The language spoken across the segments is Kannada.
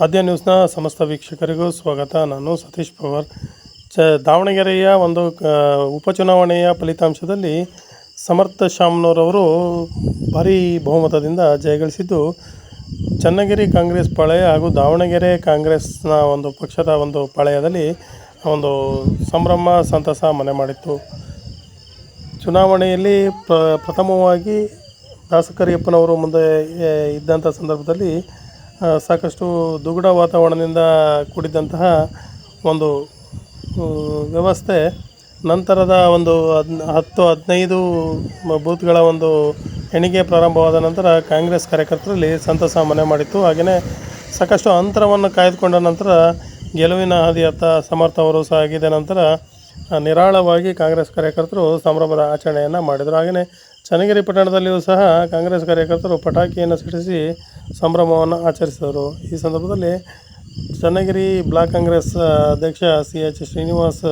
ಆದ್ಯ ನ್ಯೂಸ್ನ ಸಮಸ್ತ ವೀಕ್ಷಕರಿಗೂ ಸ್ವಾಗತ. ನಾನು ಸತೀಶ್ ಪವಾರ್. ದಾವಣಗೆರೆಯ ಒಂದು ಉಪಚುನಾವಣೆಯ ಫಲಿತಾಂಶದಲ್ಲಿ ಸಮರ್ಥ ಶಾಮ್ನೂರವರು ಭಾರೀ ಬಹುಮತದಿಂದ ಜಯಗಳಿಸಿದ್ದು ಚನ್ನಗಿರಿ ಕಾಂಗ್ರೆಸ್ ಪಾಳೆಯ ಹಾಗೂ ದಾವಣಗೆರೆ ಕಾಂಗ್ರೆಸ್ನ ಒಂದು ಪಕ್ಷದ ಒಂದು ಪಾಳೆಯದಲ್ಲಿ ಒಂದು ಸಂಭ್ರಮ ಸಂತಸ ಮನೆ ಮಾಡಿತ್ತು. ಚುನಾವಣೆಯಲ್ಲಿ ಪ್ರಥಮವಾಗಿ ದಾಸಕರಿಯಪ್ಪನವರು ಮುಂದೆ ಇದ್ದಂಥ ಸಂದರ್ಭದಲ್ಲಿ ಸಾಕಷ್ಟು ದುಗುಡ ವಾತಾವರಣದಿಂದ ಕೂಡಿದಂತಹ ಒಂದು ವ್ಯವಸ್ಥೆ ನಂತರದ ಒಂದು 10-15 ಬೂತ್ಗಳ ಒಂದು ಎಣಿಗೆ ಪ್ರಾರಂಭವಾದ ನಂತರ ಕಾಂಗ್ರೆಸ್ ಕಾರ್ಯಕರ್ತರಲ್ಲಿ ಸಂತಸ ಮನೆ ಮಾಡಿತ್ತು. ಹಾಗೆಯೇ ಸಾಕಷ್ಟು ಅಂತರವನ್ನು ಕಾಯ್ದುಕೊಂಡ ನಂತರ ಗೆಲುವಿನ ಹಾದಿಯತ್ತ ಸಮರ್ಥ ಅವರು ಸಾಗಿದ ನಂತರ ನಿರಾಳವಾಗಿ ಕಾಂಗ್ರೆಸ್ ಕಾರ್ಯಕರ್ತರು ಸಂಭ್ರಮದ ಆಚರಣೆಯನ್ನು ಮಾಡಿದರು. ಹಾಗೆಯೇ ಚನ್ನಗಿರಿ ಪಟ್ಟಣದಲ್ಲಿಯೂ ಸಹ ಕಾಂಗ್ರೆಸ್ ಕಾರ್ಯಕರ್ತರು ಪಟಾಕಿಯನ್ನು ಸಿಡಿಸಿ ಸಂಭ್ರಮವನ್ನು ಆಚರಿಸಿದರು. ಈ ಸಂದರ್ಭದಲ್ಲಿ ಚನ್ನಗಿರಿ ಬ್ಲಾಕ್ ಕಾಂಗ್ರೆಸ್ ಅಧ್ಯಕ್ಷ CH ಶ್ರೀನಿವಾಸ್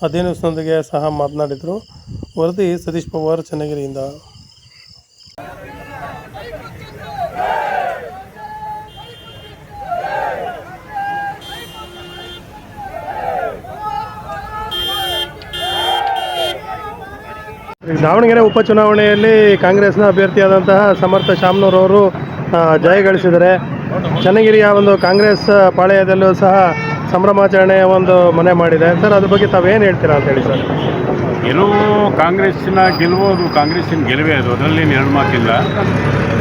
ಆದ್ಯ ನ್ಯೂಸ್ನೊಂದಿಗೆ ಸಹ ಮಾತನಾಡಿದರು. ವರದಿ ಸತೀಶ್ ಪವಾರ್, ಚನ್ನಗಿರಿಯಿಂದ. ದಾವಣಗೆರೆ ಉಪಚುನಾವಣೆಯಲ್ಲಿ ಕಾಂಗ್ರೆಸ್ನ ಅಭ್ಯರ್ಥಿಯಾದಂತಹ ಸಮರ್ಥ ಶಾಮ್ನೂರವರು ಜಯಗಳಿಸಿದರೆ ಚನ್ನಗಿರಿಯ ಒಂದು ಕಾಂಗ್ರೆಸ್ ಪಾಳೆಯದಲ್ಲೂ ಸಹ ಸಂಭ್ರಮಾಚರಣೆಯ ಒಂದು ಮನೆ ಮಾಡಿದೆ. ಸರ್, ಅದ್ರ ಬಗ್ಗೆ ತಾವೇನು ಹೇಳ್ತೀರಾ ಅಂತ ಹೇಳಿ ಸರ್. ಗೆಲುವು ಕಾಂಗ್ರೆಸ್ಸಿನ ಗೆಲುವು, ಅದು ಕಾಂಗ್ರೆಸ್ಸಿನ ಗೆಲುವೇ, ಅದರಲ್ಲಿ ಎರಡು ಮಾತಿಲ್ಲ.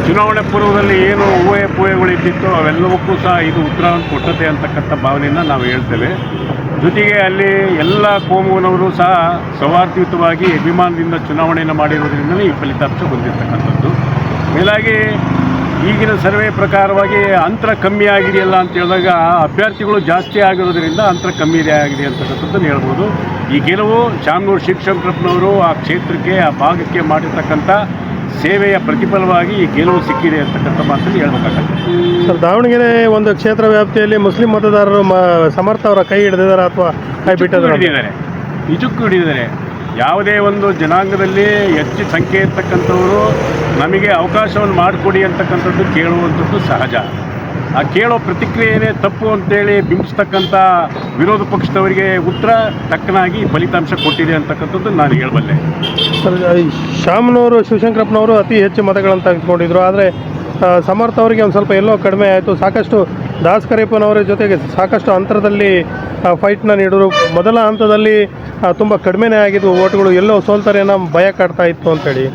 ಚುನಾವಣೆ ಪೂರ್ವದಲ್ಲಿ ಏನು ಊಹೆಗಳಿದ್ದಿತ್ತು ಅವೆಲ್ಲವಕ್ಕೂ ಸಹ ಇದು ಉತ್ತರವನ್ನು ಕೊಟ್ಟತೆ ಅಂತಕ್ಕಂಥ ಭಾವನೆಯನ್ನು ನಾವು ಹೇಳ್ತೇವೆ. ಜೊತೆಗೆ ಅಲ್ಲಿ ಎಲ್ಲ ಕೋಮುನವರು ಸಹ ಸೌಹಾರ್ದಯುತವಾಗಿ ಅಭಿಮಾನದಿಂದ ಚುನಾವಣೆಯನ್ನು ಮಾಡಿರೋದ್ರಿಂದಲೇ ಈ ಫಲಿತಾಂಶ ಬಂದಿರತಕ್ಕಂಥದ್ದು. ಮೇಲಾಗಿ ಈಗಿನ ಸರ್ವೆ ಪ್ರಕಾರವಾಗಿ ಅಂತರ ಕಮ್ಮಿ ಆಗಿದೆಯಲ್ಲ ಅಂತ ಹೇಳಿದಾಗ ಅಭ್ಯರ್ಥಿಗಳು ಜಾಸ್ತಿ ಆಗಿರೋದ್ರಿಂದ ಅಂತರ ಕಮ್ಮಿ ಆಗಿದೆ ಅಂತಕ್ಕಂಥದ್ದನ್ನು ಹೇಳ್ಬೋದು. ಈ ಗೆಲುವು ಶಾಮ್ನೂರು ಶಿವಶಂಕರಪ್ಪನವರು ಆ ಕ್ಷೇತ್ರಕ್ಕೆ, ಆ ಭಾಗಕ್ಕೆ ಮಾಡಿರ್ತಕ್ಕಂಥ ಸೇವೆಯ ಪ್ರತಿಫಲವಾಗಿ ಈ ಗೆಲುವು ಸಿಕ್ಕಿದೆ ಅಂತಕ್ಕಂಥ ಮಾತನ್ನು ಹೇಳ್ಬೇಕಾಗುತ್ತೆ. ಸರ್, ದಾವಣಗೆರೆ ಒಂದು ಕ್ಷೇತ್ರ ವ್ಯಾಪ್ತಿಯಲ್ಲಿ ಮುಸ್ಲಿಂ ಮತದಾರರು ಸಮರ್ಥ ಅವರ ಕೈ ಹಿಡಿದಿದ್ದಾರೆ ಅಥವಾ ಕೈ ಹಿಡಿದಿದ್ದಾರೆ, ನಿಜಕ್ಕೂ ಹಿಡಿದಿದ್ದಾರೆ. ಯಾವುದೇ ಒಂದು ಜನಾಂಗದಲ್ಲಿ ಹೆಚ್ಚು ಸಂಖ್ಯೆ ಇರ್ತಕ್ಕಂಥವರು ನಮಗೆ ಅವಕಾಶವನ್ನು ಮಾಡಿಕೊಡಿ ಅಂತಕ್ಕಂಥದ್ದು ಕೇಳುವಂಥದ್ದು ಸಹಜ. ಆ ಕೇಳೋ ಪ್ರತಿಕ್ರಿಯೆಯೇ ತಪ್ಪು ಅಂತೇಳಿ ಬಿಂಬಿಸ್ತಕ್ಕಂಥ ವಿರೋಧ ಪಕ್ಷದವರಿಗೆ ಉತ್ತರ ತಕ್ಕನಾಗಿ ಫಲಿತಾಂಶ ಕೊಟ್ಟಿದೆ ಅಂತಕ್ಕಂಥದ್ದು ನಾನು ಹೇಳಬಲ್ಲೆ. ಸರ್, ಶಾಮ್ನೂರು ಶಿವಶಂಕರಪ್ಪನವರು ಅತಿ ಹೆಚ್ಚು ಮತಗಳನ್ನು ತೆಗೆದುಕೊಂಡಿದ್ರು. ಆದರೆ ಸಮರ್ಥ ಅವರಿಗೆ ಒಂದು ಸ್ವಲ್ಪ ಎಲ್ಲೋ ಕಡಿಮೆ ಆಯಿತು. ಸಾಕಷ್ಟು ದಾಸಕರಿಯಪ್ಪನವರ ಜೊತೆಗೆ ಸಾಕಷ್ಟು ಅಂತರದಲ್ಲಿ ಫೈಟ್ನ ನೀಡಿದ್ರು. ಮೊದಲ ಹಂತದಲ್ಲಿ ತುಂಬ ಕಡಿಮೆನೇ ಆಗಿದ್ವು ಓಟ್ಗಳು, ಎಲ್ಲೋ ಸೋಲ್ತಾರೆ ಅನ್ನೋ ಭಯ ಕಾಡ್ತಾ ಇತ್ತು ಅಂತೇಳಿ.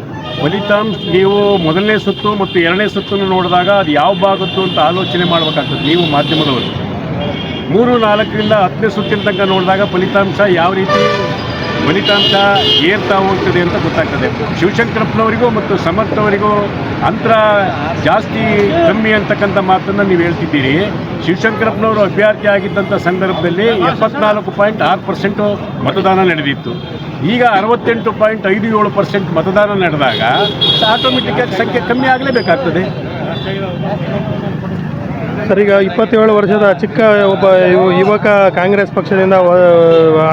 ಫಲಿತಾಂಶ ನೀವು ಮೊದಲನೇ ಸುತ್ತು ಮತ್ತು ಎರಡನೇ ಸುತ್ತನ್ನು ನೋಡಿದಾಗ ಅದು ಯಾವ ಭಾಗತ್ತು ಅಂತ ಆಲೋಚನೆ ಮಾಡಬೇಕಾಗ್ತದೆ. ನೀವು ಮಾಧ್ಯಮದವರು 3-4ರಿಂದ 10ನೇ ಸುತ್ತಿನ ತನಕ ನೋಡಿದಾಗ ಫಲಿತಾಂಶ ಯಾವ ರೀತಿ ಏರ್ತಾ ಹೋಗ್ತದೆ ಅಂತ ಗೊತ್ತಾಗ್ತದೆ. ಶಿವಶಂಕರಪ್ಪನವರಿಗೂ ಮತ್ತು ಸಮರ್ಥ ಅವರಿಗೂ ಅಂತರ ಜಾಸ್ತಿ ಕಮ್ಮಿ ಅಂತಕ್ಕಂಥ ಮಾತನ್ನು ನೀವು ಹೇಳ್ತಿದ್ದೀರಿ. ಶಿವಶಂಕರಪ್ಪನವರು ಅಭ್ಯರ್ಥಿ ಆಗಿದ್ದಂಥ ಸಂದರ್ಭದಲ್ಲಿ 74.6% ಮತದಾನ ನಡೆದಿತ್ತು. ಈಗ 68.57% ಮತದಾನ ನಡೆದಾಗ ಆಟೋಮೆಟಿಕ್ಕಾಗಿ ಸಂಖ್ಯೆ ಕಮ್ಮಿ ಆಗಲೇಬೇಕಾಗ್ತದೆ. ಸರ್, ಈಗ 27 ವರ್ಷದ ಚಿಕ್ಕ ಒಬ್ಬ ಯುವಕ ಕಾಂಗ್ರೆಸ್ ಪಕ್ಷದಿಂದ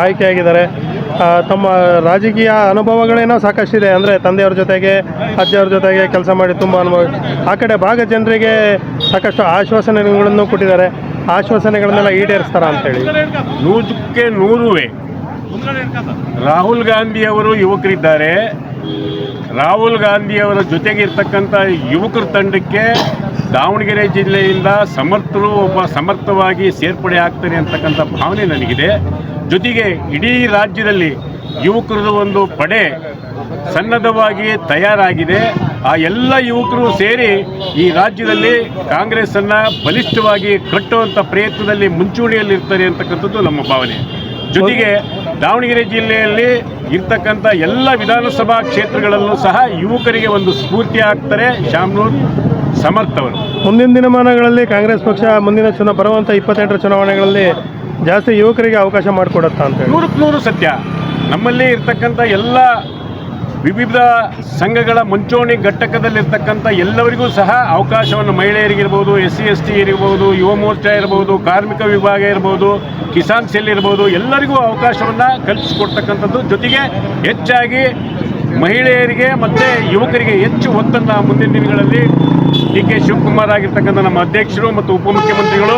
ಆಯ್ಕೆಯಾಗಿದ್ದಾರೆ. ತಮ್ಮ ರಾಜಕೀಯ ಅನುಭವಗಳೇನೋ ಸಾಕಷ್ಟಿದೆ. ಅಂದರೆ ತಂದೆಯವ್ರ ಜೊತೆಗೆ, ಅಜ್ಜಿಯವ್ರ ಜೊತೆಗೆ ಕೆಲಸ ಮಾಡಿ ತುಂಬ ಅನುಭವ. ಆ ಕಡೆ ಭಾಗ ಜನರಿಗೆ ಸಾಕಷ್ಟು ಆಶ್ವಾಸನೆಗಳನ್ನು ಕೊಟ್ಟಿದ್ದಾರೆ. ಆಶ್ವಾಸನೆಗಳನ್ನೆಲ್ಲ ಈಡೇರಿಸ್ತಾರ ಅಂತೇಳಿ 100ಕ್ಕೆ 100 ರಾಹುಲ್ ಗಾಂಧಿಯವರು ಯುವಕರಿದ್ದಾರೆ. ರಾಹುಲ್ ಗಾಂಧಿಯವರ ಜೊತೆಗಿರ್ತಕ್ಕಂಥ ಯುವಕರ ತಂಡಕ್ಕೆ ದಾವಣಗೆರೆ ಜಿಲ್ಲೆಯಿಂದ ಸಮರ್ಥರು ಒಬ್ಬ ಸಮರ್ಥವಾಗಿ ಸೇರ್ಪಡೆ ಆಗ್ತಾರೆ ಅಂತಕ್ಕಂಥ ಭಾವನೆ ನನಗಿದೆ. ಜೊತೆಗೆ ಇಡೀ ರಾಜ್ಯದಲ್ಲಿ ಯುವಕರದ ಒಂದು ಪಡೆ ಸನ್ನದ್ಧವಾಗಿ ತಯಾರಾಗಿದೆ. ಆ ಎಲ್ಲ ಯುವಕರು ಸೇರಿ ಈ ರಾಜ್ಯದಲ್ಲಿ ಕಾಂಗ್ರೆಸ್ಸನ್ನು ಬಲಿಷ್ಠವಾಗಿ ಕಟ್ಟುವಂಥ ಪ್ರಯತ್ನದಲ್ಲಿ ಮುಂಚೂಣಿಯಲ್ಲಿರ್ತಾರೆ ಅಂತಕ್ಕಂಥದ್ದು ನಮ್ಮ ಭಾವನೆ. ಜೊತೆಗೆ ದಾವಣಗೆರೆ ಜಿಲ್ಲೆಯಲ್ಲಿ ಇರ್ತಕ್ಕಂಥ ಎಲ್ಲ ವಿಧಾನಸಭಾ ಕ್ಷೇತ್ರಗಳಲ್ಲೂ ಸಹ ಯುವಕರಿಗೆ ಒಂದು ಸ್ಫೂರ್ತಿ ಆಗ್ತಾರೆ ಶಾಮ್ನೂರು ಸಮರ್ಥ ಅವರು. ಮುಂದಿನ ದಿನಮಾನಗಳಲ್ಲಿ ಕಾಂಗ್ರೆಸ್ ಪಕ್ಷ ಮುಂದಿನ ಬರುವಂಥ 28ರ ಚುನಾವಣೆಗಳಲ್ಲಿ ಜಾಸ್ತಿ ಯುವಕರಿಗೆ ಅವಕಾಶ ಮಾಡಿಕೊಡುತ್ತಾ ಅಂತ 100% ಸತ್ಯ. ನಮ್ಮಲ್ಲಿ ಇರ್ತಕ್ಕಂಥ ಎಲ್ಲ ವಿವಿಧ ಸಂಘಗಳ ಮುಂಚೂಣಿ ಘಟಕದಲ್ಲಿರ್ತಕ್ಕಂಥ ಎಲ್ಲವರಿಗೂ ಸಹ ಅವಕಾಶವನ್ನು, ಮಹಿಳೆಯರಿಗಿರ್ಬೋದು, SC ST ಇರ್ಬೋದು, ಯುವ ಮೋರ್ಚಾ ಇರ್ಬೋದು, ಕಾರ್ಮಿಕ ವಿಭಾಗ ಇರ್ಬೋದು, ಕಿಸಾನ್ ಸೆಲ್ ಇರ್ಬೋದು, ಎಲ್ಲರಿಗೂ ಅವಕಾಶವನ್ನು ಕಲ್ಪಿಸಿಕೊಡ್ತಕ್ಕಂಥದ್ದು. ಜೊತೆಗೆ ಹೆಚ್ಚಾಗಿ ಮಹಿಳೆಯರಿಗೆ ಮತ್ತು ಯುವಕರಿಗೆ ಹೆಚ್ಚು ಒತ್ತನ್ನು ಮುಂದಿನ ದಿನಗಳಲ್ಲಿ ಡಿ ಕೆ ಶಿವಕುಮಾರ್ ಆಗಿರ್ತಕ್ಕಂಥ ನಮ್ಮ ಅಧ್ಯಕ್ಷರು ಮತ್ತು ಉಪಮುಖ್ಯಮಂತ್ರಿಗಳು,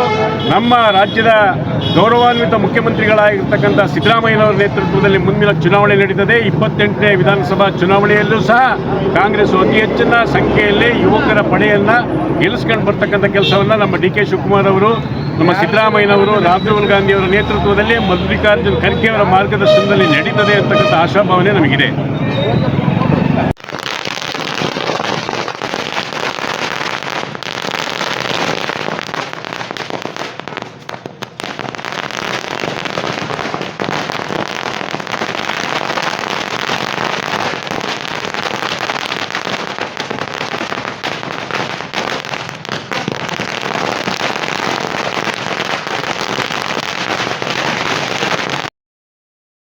ನಮ್ಮ ರಾಜ್ಯದ ಗೌರವಾನ್ವಿತ ಮುಖ್ಯಮಂತ್ರಿಗಳಾಗಿರ್ತಕ್ಕಂಥ ಸಿದ್ದರಾಮಯ್ಯನವರ ನೇತೃತ್ವದಲ್ಲಿ ಮುಂದಿನ ಚುನಾವಣೆ ನಡೀತದೆ. 28ನೇ ವಿಧಾನಸಭಾ ಚುನಾವಣೆಯಲ್ಲೂ ಸಹ ಕಾಂಗ್ರೆಸ್ ಅತಿ ಹೆಚ್ಚಿನ ಸಂಖ್ಯೆಯಲ್ಲಿ ಯುವಕರ ಪಡೆಯನ್ನು ಗೆಲ್ಲಿಸ್ಕೊಂಡು ಬರ್ತಕ್ಕಂಥ ಕೆಲಸವನ್ನು ನಮ್ಮ ಡಿ ಕೆ ಶಿವಕುಮಾರ್ ಅವರು, ನಮ್ಮ ಸಿದ್ದರಾಮಯ್ಯನವರು, ರಾಹುಲ್ ಗಾಂಧಿಯವರ ನೇತೃತ್ವದಲ್ಲಿ ಮಲ್ಲಿಕಾರ್ಜುನ್ ಖರ್ಗೆ ಅವರ ಮಾರ್ಗದರ್ಶನದಲ್ಲಿ ನಡೀತದೆ ಅಂತಕ್ಕಂಥ ಆಶಾಭಾವನೆ ನಮಗಿದೆ.